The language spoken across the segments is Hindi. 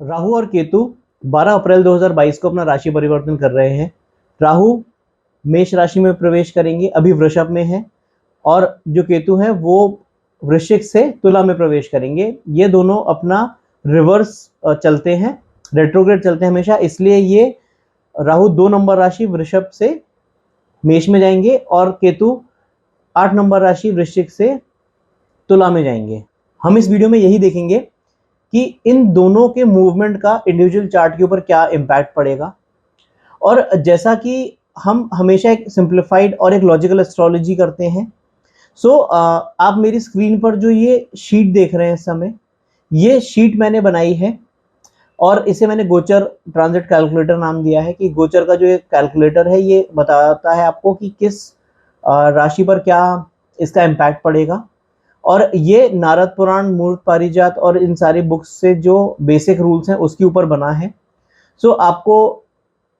राहु और केतु 12 अप्रैल 2022 को अपना राशि परिवर्तन कर रहे हैं। राहु मेष राशि में प्रवेश करेंगे, अभी वृषभ में है, और जो केतु है वो वृश्चिक से तुला में प्रवेश करेंगे। ये दोनों अपना रिवर्स चलते हैं, रेट्रोग्रेड चलते हैं हमेशा, इसलिए ये राहु 2 नंबर राशि वृषभ से मेष में जाएंगे और केतु 8 नंबर राशि वृश्चिक से तुला में जाएंगे। हम इस वीडियो में यही देखेंगे कि इन दोनों के मूवमेंट का इंडिविजुअल चार्ट के ऊपर क्या इम्पैक्ट पड़ेगा। और जैसा कि हम हमेशा एक सिंप्लीफाइड और एक लॉजिकल एस्ट्रोलॉजी करते हैं, सो आप मेरी स्क्रीन पर जो ये शीट देख रहे हैं इस समय, ये शीट मैंने बनाई है और इसे मैंने गोचर ट्रांजिट कैलकुलेटर नाम दिया है कि गोचर का जो ये कैलकुलेटर है ये बताता है आपको कि किस राशि पर क्या इसका इम्पैक्ट पड़ेगा। और ये नारद पुराण, मूर्त पारिजात और इन सारी बुक्स से जो बेसिक रूल्स हैं उसके ऊपर बना है। सो आपको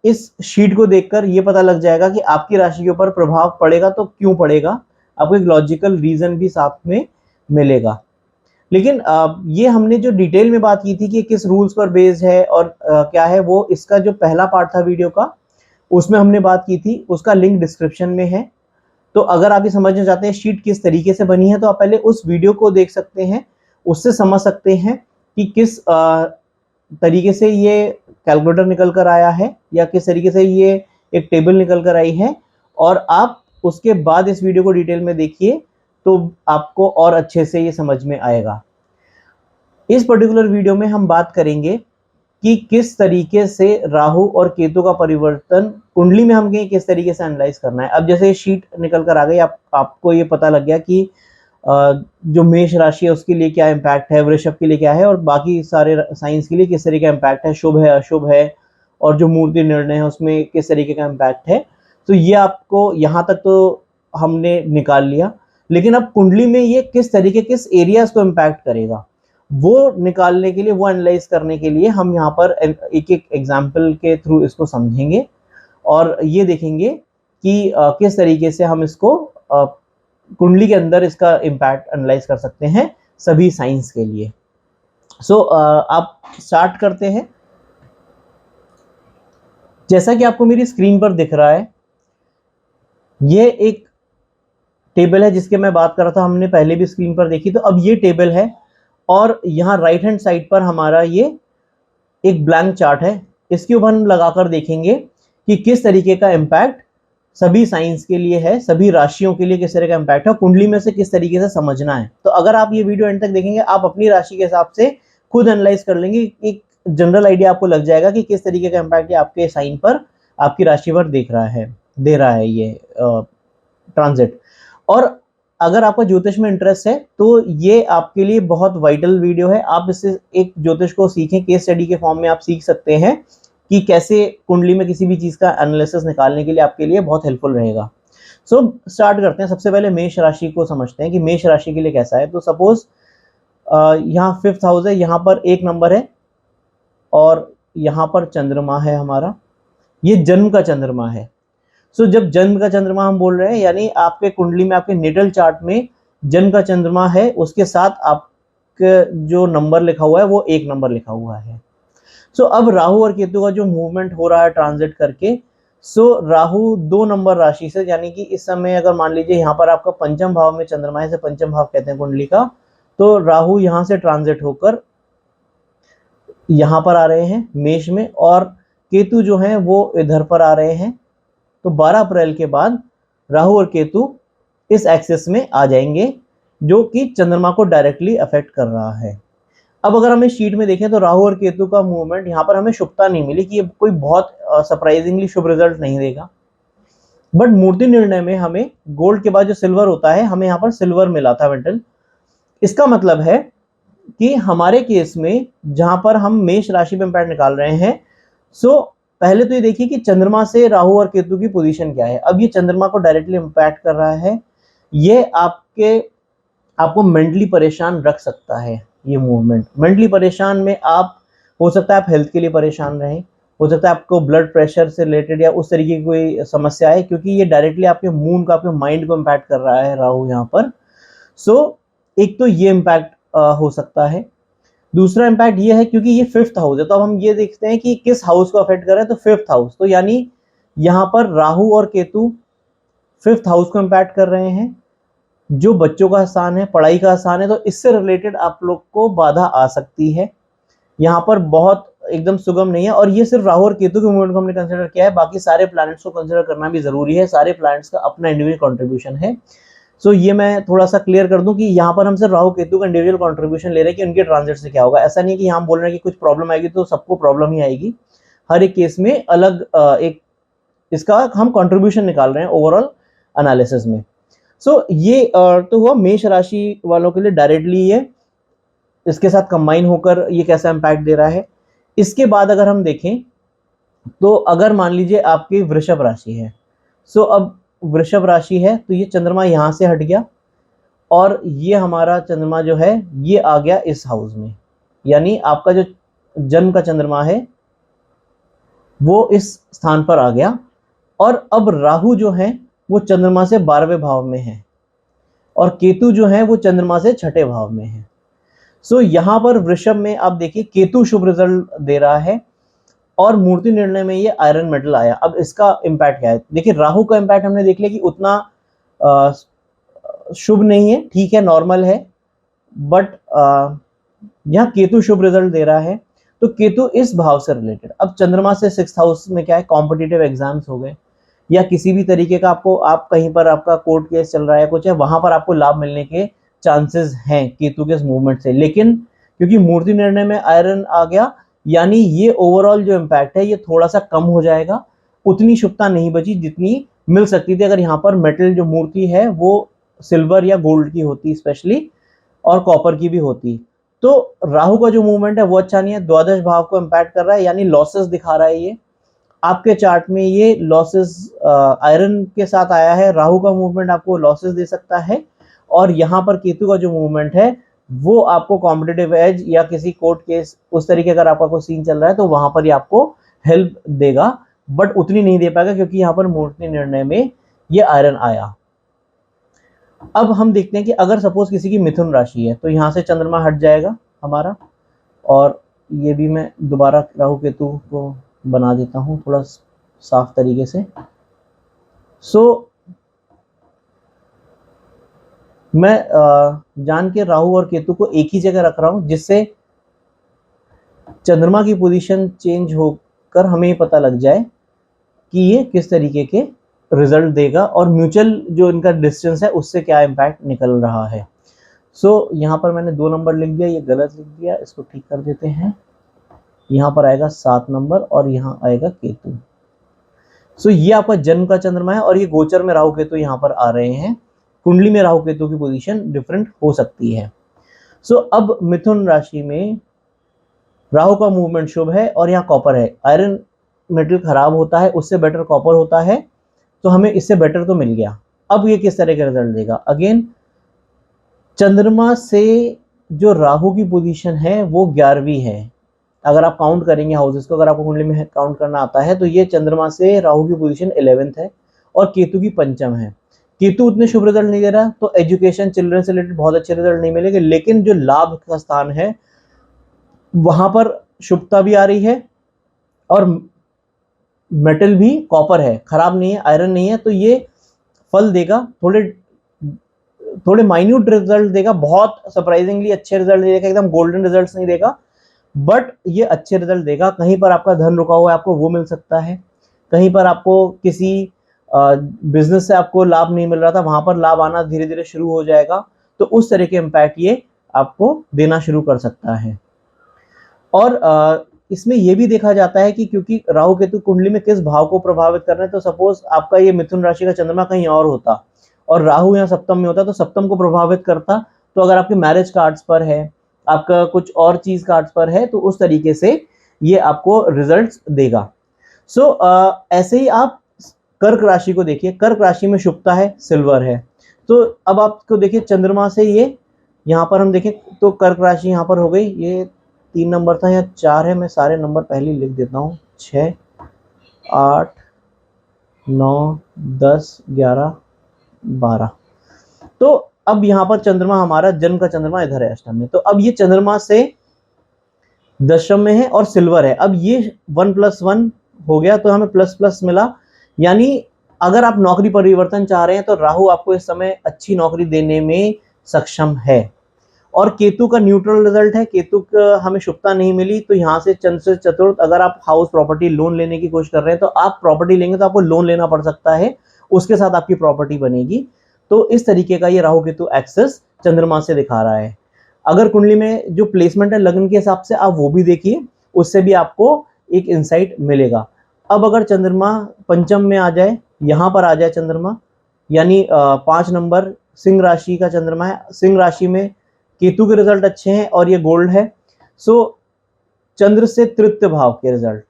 इस शीट को देखकर ये पता लग जाएगा कि आपकी राशि के ऊपर प्रभाव पड़ेगा तो क्यों पड़ेगा, आपको एक लॉजिकल रीजन भी साथ में मिलेगा। लेकिन ये हमने जो डिटेल में बात की थी कि किस रूल्स पर बेस्ड है और क्या है, वो इसका जो पहला पार्ट था वीडियो का उसमें हमने बात की थी, उसका लिंक डिस्क्रिप्शन में है। तो अगर आप ये समझना चाहते हैं शीट किस तरीके से बनी है तो आप पहले उस वीडियो को देख सकते हैं, उससे समझ सकते हैं कि किस तरीके से ये कैलकुलेटर निकल कर आया है या किस तरीके से ये एक टेबल निकल कर आई है। और आप उसके बाद इस वीडियो को डिटेल में देखिए तो आपको और अच्छे से ये समझ में आएगा। इस पर्टिकुलर वीडियो में हम बात करेंगे कि किस तरीके से राहु और केतु का परिवर्तन कुंडली में हमें किस तरीके से एनालाइज करना है। अब जैसे शीट निकल कर आ गई, आपको ये पता लग गया कि जो मेष राशि है उसके लिए क्या इम्पैक्ट है, वृषभ के लिए क्या है और बाकी सारे साइंस के लिए किस तरीके का इम्पैक्ट है, शुभ है अशुभ है, और जो मूर्ति निर्णय है उसमें किस तरीके का इम्पैक्ट है। तो ये आपको यहाँ तक तो हमने निकाल लिया, लेकिन अब कुंडली में ये किस तरीके, किस एरियाज को इम्पैक्ट करेगा, वो निकालने के लिए, वो एनालाइज करने के लिए हम यहाँ पर एक एक एग्जाम्पल के थ्रू इसको समझेंगे और ये देखेंगे कि किस तरीके से हम इसको कुंडली के अंदर इसका इम्पैक्ट एनालाइज कर सकते हैं सभी साइंस के लिए। सो आप स्टार्ट करते हैं। जैसा कि आपको मेरी स्क्रीन पर दिख रहा है, ये एक टेबल है जिसके मैं बात कर रहा था, हमने पहले भी स्क्रीन पर देखी। तो अब ये टेबल है और यहाँ राइट हैंड साइड पर हमारा ये एक ब्लैंक चार्ट है, इसके ऊपर हम लगाकर देखेंगे कि किस तरीके का इम्पैक्ट सभी साइंस के लिए है, सभी राशियों के लिए किस तरह का इम्पैक्ट है, कुंडली में से किस तरीके से समझना है। तो अगर आप ये वीडियो एंड तक देखेंगे, आप अपनी राशि के हिसाब से खुद एनालाइज कर लेंगे, एक जनरल आइडिया आपको लग जाएगा कि किस तरीके का इम्पैक्ट आपके साइन पर, आपकी राशि पर दे रहा है ये ट्रांजिट। और अगर आपका ज्योतिष में इंटरेस्ट है तो ये आपके लिए बहुत वाइटल वीडियो है। आप इससे एक ज्योतिष को सीखें, केस स्टडी के फॉर्म में आप सीख सकते हैं कि कैसे कुंडली में किसी भी चीज का एनालिसिस निकालने के लिए आपके लिए बहुत हेल्पफुल रहेगा। सो स्टार्ट करते हैं। सबसे पहले मेष राशि को समझते हैं कि मेष राशि के लिए कैसा है। तो सपोज यहाँ 5th हाउस है, यहाँ पर 1 नंबर है और यहाँ पर चंद्रमा है हमारा, ये जन्म का चंद्रमा है। सो जब जन्म का चंद्रमा हम बोल रहे हैं, यानी आपके कुंडली में, आपके नेटल चार्ट में जन्म का चंद्रमा है, उसके साथ आपका जो नंबर लिखा हुआ है वो 1 नंबर लिखा हुआ है। सो अब राहु और केतु का जो मूवमेंट हो रहा है ट्रांजिट करके, सो राहु 2 नंबर राशि से, यानी कि इस समय अगर मान लीजिए यहाँ पर आपका पंचम भाव में चंद्रमा है, पंचम भाव कहते हैं कुंडली का, तो राहु यहाँ से ट्रांजिट होकर यहाँ पर आ रहे हैं मेष में, और केतु जो है वो इधर पर आ रहे हैं। तो 12 अप्रैल के बाद राहु और केतु इस एक्सिस में आ जाएंगे, जो कि चंद्रमा को डायरेक्टली अफेक्ट कर रहा है। अब अगर हमें शीट में देखें तो राहु और केतु का मूवमेंट, यहाँ पर हमें शुभता नहीं मिली कि ये कोई बहुत सरप्राइजिंगली शुभ रिजल्ट नहीं देगा, बट मूर्ति निर्णय में हमें गोल्ड के बाद जो सिल्वर होता है, हमें यहाँ पर सिल्वर मिला था मेटल। इसका मतलब है कि हमारे केस में जहां पर हम मेष राशि में इम्पैक्ट निकाल रहे हैं, सो पहले तो ये देखिए कि चंद्रमा से राहु और केतु की पोजीशन क्या है। अब ये चंद्रमा को डायरेक्टली इम्पैक्ट कर रहा है, ये आपको मेंटली परेशान रख सकता है। ये मूवमेंट मेंटली परेशान में आप, हो सकता है आप हेल्थ के लिए परेशान रहें, हो सकता है आपको ब्लड प्रेशर से रिलेटेड या उस तरीके की कोई समस्या है, क्योंकि ये डायरेक्टली आपके मून को, आपके माइंड को इम्पैक्ट कर रहा है राहु यहाँ पर। सो एक तो ये इम्पैक्ट हो सकता है। दूसरा इम्पैक्ट ये है क्योंकि ये 5th हाउस है, तो अब हम ये देखते हैं कि किस हाउस को अफेक्ट कर रहा है, तो 5th हाउस, तो यानी यहाँ पर राहु और केतु 5th हाउस को इम्पैक्ट कर रहे हैं, जो बच्चों का स्थान है, पढ़ाई का स्थान है, तो इससे रिलेटेड आप लोग को बाधा आ सकती है। यहाँ पर बहुत एकदम सुगम नहीं है, और ये सिर्फ राहु और केतु के मूवमेंट को हमने कंसिडर किया है, बाकी सारे प्लैनेट्स को कंसिडर करना भी जरूरी है, सारे प्लैनेट्स का अपना इंडिविजुअल कंट्रीब्यूशन है। सो ये मैं थोड़ा सा क्लियर कर दूं कि यहाँ पर हम सिर्फ राहु केतु का इंडिविजुअल कंट्रीब्यूशन ले रहे हैं कि उनके ट्रांजिट से क्या होगा। ऐसा नहीं कि हम बोल रहे हैं कि कुछ प्रॉब्लम आएगी तो सबको प्रॉब्लम ही आएगी, हर एक केस में अलग एक इसका हम कंट्रीब्यूशन निकाल रहे हैं ओवरऑल एनालिसिस में। सो ये तो हुआ मेष राशि वालों के लिए डायरेक्टली ये इसके साथ कंबाइन होकर ये कैसा इम्पैक्ट दे रहा है। इसके बाद अगर हम देखें तो अगर मान लीजिए आपकी वृषभ राशि है, सो अब वृषभ राशि है तो ये चंद्रमा यहाँ से हट गया और ये हमारा चंद्रमा जो है ये आ गया इस हाउस में, यानी आपका जो जन्म का चंद्रमा है वो इस स्थान पर आ गया, और अब राहु जो है वो चंद्रमा से 12वें भाव में है और केतु जो है वो चंद्रमा से 6ठे भाव में है। सो यहाँ पर वृषभ में आप देखिए केतु शुभ रिजल्ट दे रहा है और मूर्ति निर्णय में ये आयरन मेटल आया। अब इसका इम्पैक्ट क्या है, देखिए राहु का इम्पैक्ट हमने देख लिया कि उतना शुभ नहीं है, ठीक है, नॉर्मल है, बट यहाँ केतु शुभ रिजल्ट दे रहा है, तो केतु इस भाव से रिलेटेड। अब चंद्रमा से 6th हाउस में क्या है, कॉम्पिटिटिव एग्जाम्स हो गए या किसी भी तरीके का आपको आप कहीं पर आपका कोर्ट केस चल रहा है कुछ है, वहां पर आपको लाभ मिलने के चांसेस हैं केतु के इस मूवमेंट से। लेकिन क्योंकि मूर्ति निर्णय में आयरन आ गया, यानी ये ओवरऑल जो इम्पैक्ट है ये थोड़ा सा कम हो जाएगा, उतनी शुभता नहीं बची जितनी मिल सकती थी अगर यहाँ पर मेटल जो मूर्ति है वो सिल्वर या गोल्ड की होती स्पेशली, और कॉपर की भी होती। तो राहु का जो मूवमेंट है वो अच्छा नहीं है, द्वादश भाव को इम्पैक्ट कर रहा है, यानी लॉसेस दिखा रहा है। ये आपके चार्ट में ये लॉसेस आयरन के साथ आया है, राहु का मूवमेंट आपको लॉसेस दे सकता है, और यहाँ पर केतु का जो मूवमेंट है वो आपको कॉम्पिटिटिव एज या किसी कोर्ट केस उस तरीके अगर आपका कोई सीन चल रहा है तो वहां पर ही आपको हेल्प देगा, बट उतनी नहीं दे पाएगा क्योंकि यहाँ पर मूर्ति निर्णय में ये आयरन आया। अब हम देखते हैं कि अगर सपोज किसी की मिथुन राशि है तो यहाँ से चंद्रमा हट जाएगा हमारा, और ये भी मैं दोबारा राहु केतु को बना देता हूँ थोड़ा साफ तरीके से। मैं जान के राहु और केतु को एक ही जगह रख रहा हूँ जिससे चंद्रमा की पोजीशन चेंज होकर हमें पता लग जाए कि ये किस तरीके के रिजल्ट देगा और म्यूचुअल जो इनका डिस्टेंस है उससे क्या इम्पैक्ट निकल रहा है। यहाँ पर मैंने 2 नंबर लिख दिया, ये गलत लिख दिया, इसको ठीक कर देते हैं। यहाँ पर आएगा 7 नंबर और यहाँ आएगा केतु। ये आपका जन्म का चंद्रमा है और ये गोचर में राहु केतु यहाँ पर आ रहे हैं, कुंडली में राहु केतु की पोजीशन डिफरेंट हो सकती है। अब मिथुन राशि में राहु का मूवमेंट शुभ है और यहाँ कॉपर है, आयरन मेटल खराब होता है, उससे बेटर कॉपर होता है, तो हमें इससे बेटर तो मिल गया। अब ये किस तरह का रिजल्ट देगा, अगेन चंद्रमा से जो राहु की पोजीशन है वो 11वीं है, अगर आप काउंट करेंगे हाउसेस को, अगर आपको कुंडली में काउंट करना आता है तो ये चंद्रमा से राहु की पोजीशन 11th है और केतु की 5th है। केतु उतने शुभ रिजल्ट नहीं दे रहा, तो एजुकेशन चिल्ड्रन से रिलेटेड बहुत अच्छे रिजल्ट नहीं मिलेंगे, लेकिन जो लाभ का स्थान है वहां पर शुभता भी आ रही है और मेटल भी कॉपर है, खराब नहीं है, आयरन नहीं है, तो ये फल देगा, थोड़े माइन्यूट रिजल्ट देगा, बहुत सरप्राइजिंगली अच्छे रिजल्ट देगा, एकदम गोल्डन रिजल्ट्स नहीं देगा, बट ये अच्छे रिजल्ट देगा। कहीं पर आपका धन रुका हुआ है आपको वो मिल सकता है, कहीं पर आपको किसी बिजनेस से आपको लाभ नहीं मिल रहा था वहां पर लाभ आना धीरे धीरे शुरू हो जाएगा, तो उस तरह के इम्पैक्ट ये आपको देना शुरू कर सकता है। और इसमें यह भी देखा जाता है कि क्योंकि राहु केतु कुंडली में किस भाव को प्रभावित कर रहे हैं, तो सपोज आपका ये मिथुन राशि का चंद्रमा कहीं और होता और राहु यहाँ सप्तम में होता तो सप्तम को प्रभावित करता, तो अगर आपके मैरिज कार्ड्स पर है, आपका कुछ और चीज कार्ड्स पर है, तो उस तरीके से ये आपको रिजल्ट्स देगा। ऐसे ही आप कर्क राशि को देखिए, कर्क राशि में शुभता है, सिल्वर है, तो अब आपको देखिए चंद्रमा से ये यहाँ पर हम देखें तो कर्क राशि यहाँ पर हो गई, ये 3 नंबर था या 4 है, मैं सारे नंबर पहले लिख देता हूँ, 6, 8, 9, 10, 11, 12। तो अब यहाँ पर चंद्रमा हमारा जन्म का चंद्रमा इधर है अष्टम में, तो अब ये चंद्रमा से दशम में है और सिल्वर है। अब ये 1+1 हो गया तो हमें प्लस प्लस मिला, यानी अगर आप नौकरी परिवर्तन चाह रहे हैं तो राहु आपको इस समय अच्छी नौकरी देने में सक्षम है। और केतु का न्यूट्रल रिजल्ट है, केतु का हमें शुभता नहीं मिली, तो यहाँ से चंद्र से चतुर्थ अगर आप हाउस प्रॉपर्टी लोन लेने की कोशिश कर रहे हैं तो आप प्रॉपर्टी लेंगे तो आपको लोन लेना पड़ सकता है, उसके साथ आपकी प्रॉपर्टी बनेगी। तो इस तरीके का ये राहु केतु एक्सेस चंद्रमा से दिखा रहा है। अगर कुंडली में जो प्लेसमेंट है लग्न के हिसाब से आप वो भी देखिए, उससे भी आपको एक इंसाइट मिलेगा। अब अगर चंद्रमा पंचम में आ जाए, यहाँ पर आ जाए चंद्रमा, यानी 5 नंबर सिंह राशि का चंद्रमा है, सिंह राशि में केतु के रिजल्ट अच्छे हैं और ये गोल्ड है। सो चंद्र से तृतीय भाव के रिजल्ट,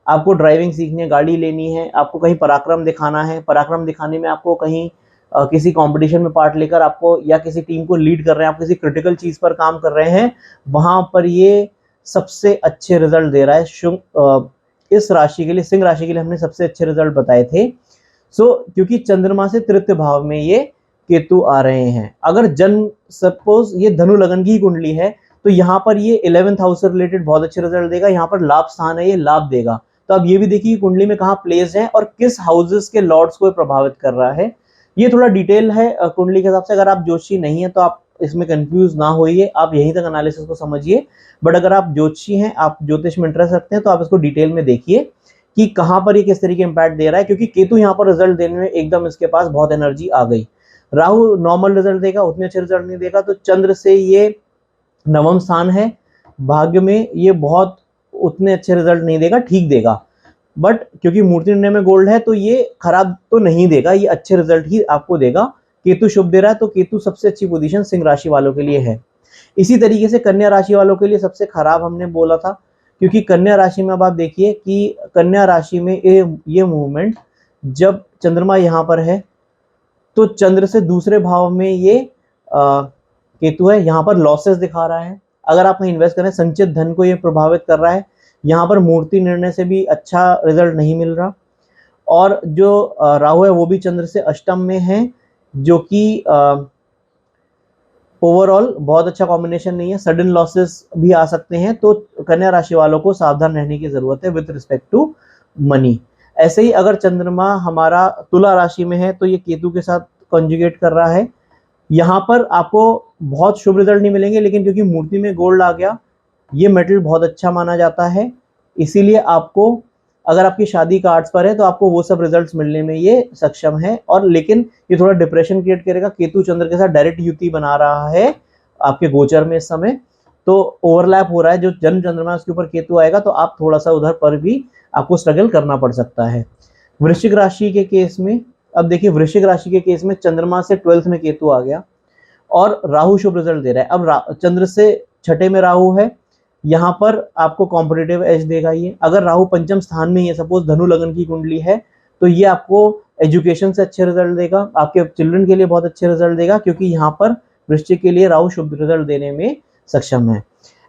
आपको ड्राइविंग सीखनी है, गाड़ी लेनी है, आपको कहीं पराक्रम दिखाना है, पराक्रम दिखाने में आपको कहीं किसी कंपटीशन में पार्ट लेकर आपको या किसी टीम को लीड कर रहे हैं, आप किसी क्रिटिकल चीज पर काम कर रहे हैं, वहां पर ये सबसे अच्छे रिजल्ट दे रहा है। इस राशि के लिए, सिंह राशि के लिए हमने सबसे अच्छे रिजल्ट बताए थे। क्योंकि चंद्रमा से तृतीय भाव में ये केतु आ रहे हैं। अगर जन्म सपोज ये धनु लगन की कुंडली है तो यहाँ पर ये 11th हाउस से रिलेटेड बहुत अच्छे रिजल्ट देगा, यहाँ पर लाभ स्थान है, ये लाभ देगा। तो आप ये भी देखिए कुंडली में कहाँ प्लेस है और किस हाउसेस के लॉर्ड्स को प्रभावित कर रहा है। ये थोड़ा डिटेल है कुंडली के हिसाब से, अगर आप ज्योतिषी नहीं है तो आप इसमें कंफ्यूज ना होइए, आप यहीं तक एनालिसिस को समझिए। बट अगर आप ज्योतिषी हैं, आप ज्योतिष में इंटरेस्ट रखते हैं, तो आप इसको डिटेल में देखिए कि कहाँ पर ये किस तरीके इम्पैक्ट दे रहा है, क्योंकि केतु यहाँ पर रिजल्ट देने में एकदम इसके पास बहुत एनर्जी आ गई। राहु नॉर्मल रिजल्ट देगा, उतने अच्छे रिजल्ट नहीं देगा। तो चंद्र से ये नवम स्थान है, भाग्य में ये बहुत उतने अच्छे रिजल्ट नहीं देगा, ठीक देगा, बट क्योंकि मूर्ति निर्णय में गोल्ड है तो ये खराब तो नहीं देगा, ये अच्छे रिजल्ट ही आपको देगा। केतु शुभ दे रहा है, तो केतु सबसे अच्छी पोजीशन सिंह राशि वालों के लिए है। इसी तरीके से कन्या राशि वालों के लिए सबसे खराब हमने बोला था, क्योंकि कन्या राशि में अब आप देखिए कि कन्या राशि में ये मूवमेंट, जब चंद्रमा यहाँ पर है तो चंद्र से दूसरे भाव में ये केतु है, यहाँ पर लॉसेस दिखा रहा है। अगर आप कहीं इन्वेस्ट करें, संचित धन को ये प्रभावित कर रहा है। यहाँ पर मूर्ति निर्णय से भी अच्छा रिजल्ट नहीं मिल रहा, और जो राहु है वो भी चंद्र से अष्टम में है, जो कि ओवरऑल बहुत अच्छा कॉम्बिनेशन नहीं है, सडन लॉसेस भी आ सकते हैं। तो कन्या राशि वालों को सावधान रहने की जरूरत है विद रिस्पेक्ट टू मनी। ऐसे ही अगर चंद्रमा हमारा तुला राशि में है तो ये केतु के साथ कॉन्जुगेट कर रहा है, यहाँ पर आपको बहुत शुभ रिजल्ट नहीं मिलेंगे, लेकिन क्योंकि मूर्ति में गोल्ड आ गया, ये मेटल बहुत अच्छा माना जाता है, इसीलिए आपको, अगर आपकी शादी कार्ड्स पर है तो आपको वो सब रिजल्ट्स मिलने में ये सक्षम है। और लेकिन ये थोड़ा डिप्रेशन क्रिएट करेगा, केतु चंद्र के साथ डायरेक्ट युति बना रहा है आपके गोचर में इस समय, तो ओवरलैप हो रहा है, जो जन्म चंद्रमा है उसके ऊपर केतु आएगा तो आप थोड़ा सा उधर पर भी आपको स्ट्रगल करना पड़ सकता है। वृश्चिक राशि के केस में, अब देखिए वृश्चिक राशि के केस में चंद्रमा से 12th में केतु आ गया और राहु शुभ रिजल्ट दे रहा है। अब चंद्र से छठे में राहु है, यहाँ पर आपको कॉम्पिटिटिव एज देगा ये। अगर राहु पंचम स्थान में है, सपोज धनु लगन की कुंडली है, तो ये आपको एजुकेशन से अच्छे रिजल्ट देगा, आपके चिल्ड्रन के लिए बहुत अच्छे रिजल्ट देगा, क्योंकि यहाँ पर वृश्चिक के लिए राहु शुभ रिजल्ट देने में सक्षम है।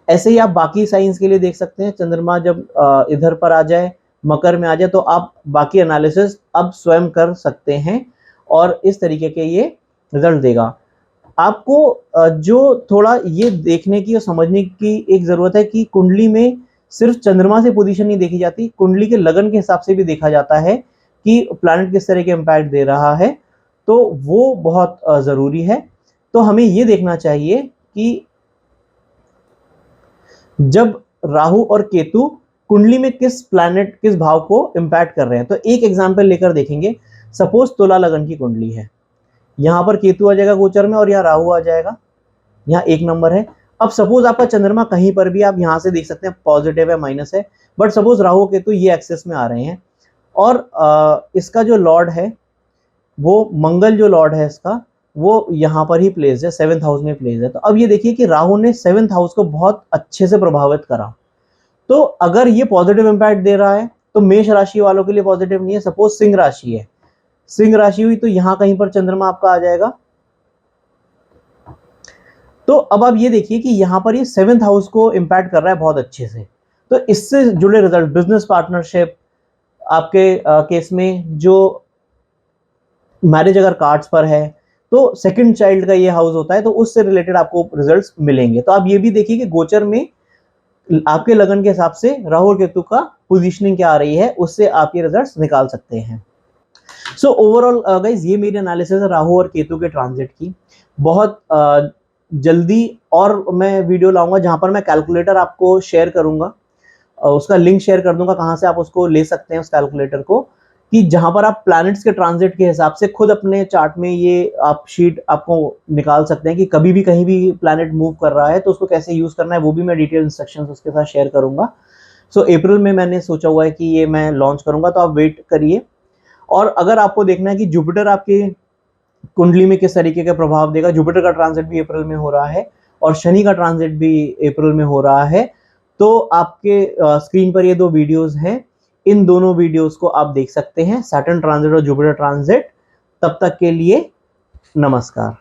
ऐसे ही आप बाकी साइंस के लिए देख सकते हैं, चंद्रमा जब इधर पर आ जाए, मकर में आ जाए, तो आप बाकी एनालिसिस अब स्वयं कर सकते हैं और इस तरीके के ये रिजल्ट देगा। आपको जो थोड़ा ये देखने की और समझने की एक जरूरत है कि कुंडली में सिर्फ चंद्रमा से पोजीशन नहीं देखी जाती, कुंडली के लगन के हिसाब से भी देखा जाता है कि प्लैनेट किस तरह के इम्पैक्ट दे रहा है, तो वो बहुत जरूरी है। तो हमें ये देखना चाहिए कि जब राहु और केतु कुंडली में किस प्लैनेट, किस भाव को इम्पैक्ट कर रहे हैं। तो एक एग्जाम्पल लेकर देखेंगे, सपोज तुला लगन की कुंडली है, यहाँ पर केतु आ जाएगा गोचर में और यहाँ राहु आ जाएगा, यहाँ 1 नंबर है। अब सपोज आपका चंद्रमा कहीं पर भी, आप यहाँ से देख सकते हैं पॉजिटिव है, माइनस है, बट सपोज राहु केतु ये एक्सेस में आ रहे हैं और इसका जो लॉर्ड है, वो मंगल जो लॉर्ड है इसका, वो यहाँ पर ही प्लेस है, 7th हाउस में प्लेस है। तो अब ये देखिए कि राहु ने 7th हाउस को बहुत अच्छे से प्रभावित करा। तो अगर ये पॉजिटिव इंपैक्ट दे रहा है तो मेष राशि वालों के लिए पॉजिटिव नहीं है। सपोज सिंह राशि है, सिंह राशि हुई तो यहां कहीं पर चंद्रमा आपका आ जाएगा। तो अब आप ये देखिए कि यहां पर ये 7th हाउस को इंपैक्ट कर रहा है बहुत अच्छे से। तो इससे जुड़े रिजल्ट, बिजनेस पार्टनरशिप, आपके केस में जो मैरिज अगर कार्ड्स पर है तो सेकंड चाइल्ड का ये हाउस होता है, तो उससे रिलेटेड आपको रिजल्ट्स मिलेंगे। तो आप ये भी देखिए कि गोचर में आपके लगन के हिसाब से राहु और केतु का पोजीशनिंग क्या आ रही है, उससे आप ये रिजल्ट्स निकाल सकते हैं। सो ओवरऑल गाइज ये मेरी एनालिसिस है राहु और केतु के ट्रांजिट की। बहुत जल्दी और मैं वीडियो लाऊंगा जहां पर मैं कैलकुलेटर आपको शेयर करूंगा, उसका लिंक शेयर कर दूंगा कहां से आप उसको ले सकते हैं उस कैलकुलेटर को, कि जहां पर आप प्लैनेट्स के ट्रांजिट के हिसाब से खुद अपने चार्ट में ये आप शीट आपको निकाल सकते हैं कि कभी भी कहीं भी प्लैनेट मूव कर रहा है तो उसको कैसे यूज करना है, वो भी मैं डिटेल इंस्ट्रक्शंस उसके साथ शेयर करूंगा। सो अप्रैल में मैंने सोचा हुआ है कि ये मैं लॉन्च करूंगा, तो आप वेट करिए। और अगर आपको देखना है कि जुपिटर आपके कुंडली में किस तरीके का प्रभाव देगा, जुपिटर का ट्रांजिट भी अप्रैल में हो रहा है और शनि का ट्रांजिट भी अप्रैल में हो रहा है, तो आपके स्क्रीन पर ये दो वीडियोस हैं, इन दोनों वीडियोस को आप देख सकते हैं, सैटर्न ट्रांजिट और जुपिटर ट्रांजिट। तब तक के लिए नमस्कार।